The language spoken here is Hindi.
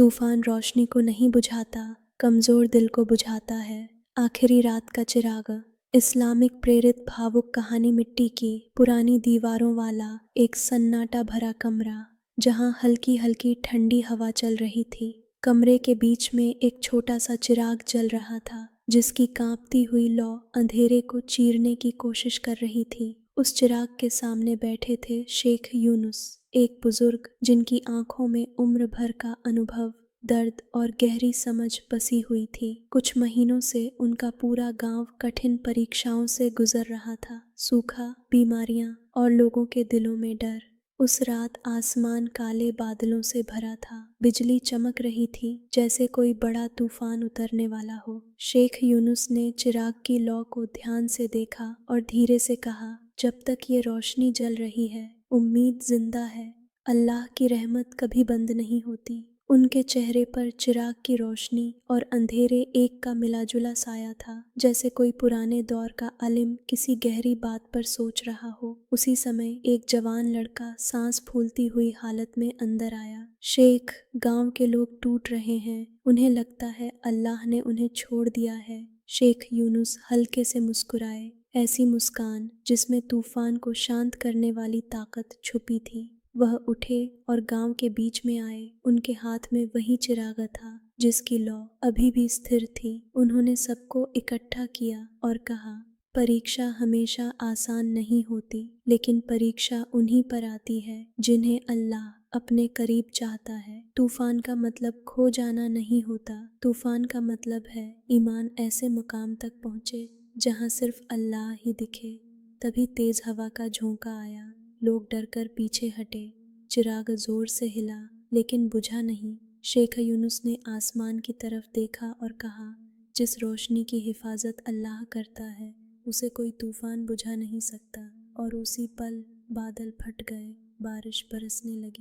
तूफान रोशनी को नहीं बुझाता, कमज़ोर दिल को बुझाता है। आखिरी रात का चिराग। इस्लामिक प्रेरित भावुक कहानी। मिट्टी की पुरानी दीवारों वाला एक सन्नाटा भरा कमरा, जहाँ हल्की हल्की ठंडी हवा चल रही थी। कमरे के बीच में एक छोटा सा चिराग जल रहा था, जिसकी कांपती हुई लौ अंधेरे को चीरने की कोशिश कर रही थी। उस चिराग के सामने बैठे थे शेख यूनुस, एक बुजुर्ग जिनकी आंखों में उम्र भर का अनुभव, दर्द और गहरी समझ बसी हुई थी। कुछ महीनों से उनका पूरा गांव कठिन परीक्षाओं से गुजर रहा था। सूखा, बीमारियां और लोगों के दिलों में डर। उस रात आसमान काले बादलों से भरा था। बिजली चमक रही थी, जैसे कोई बड़ा तूफान उतरने वाला हो। शेख यूनुस ने चिराग की लौ को ध्यान से देखा और धीरे से कहा, जब तक ये रोशनी जल रही है, उम्मीद जिंदा है। अल्लाह की रहमत कभी बंद नहीं होती। उनके चेहरे पर चिराग की रोशनी और अंधेरे एक का मिलाजुला साया था, जैसे कोई पुराने दौर का आलिम किसी गहरी बात पर सोच रहा हो। उसी समय एक जवान लड़का सांस फूलती हुई हालत में अंदर आया। शेख, गांव के लोग टूट रहे हैं, उन्हें लगता है अल्लाह ने उन्हें छोड़ दिया है। शेख यूनुस हल्के से मुस्कुराए, ऐसी मुस्कान जिसमें तूफान को शांत करने वाली ताकत छुपी थी। वह उठे और गांव के बीच में आए। उनके हाथ में वही चिराग था जिसकी लौ अभी भी स्थिर थी। उन्होंने सबको इकट्ठा किया और कहा, परीक्षा हमेशा आसान नहीं होती, लेकिन परीक्षा उन्हीं पर आती है जिन्हें अल्लाह अपने करीब चाहता है। तूफान का मतलब खो जाना नहीं होता। तूफान का मतलब है ईमान ऐसे मुकाम तक पहुँचे जहाँ सिर्फ अल्लाह ही दिखे। तभी तेज हवा का झोंका आया। लोग डरकर पीछे हटे। चिराग जोर से हिला, लेकिन बुझा नहीं। शेख यूनुस ने आसमान की तरफ देखा और कहा, जिस रोशनी की हिफाजत अल्लाह करता है, उसे कोई तूफान बुझा नहीं सकता। और उसी पल बादल फट गए, बारिश बरसने लगी।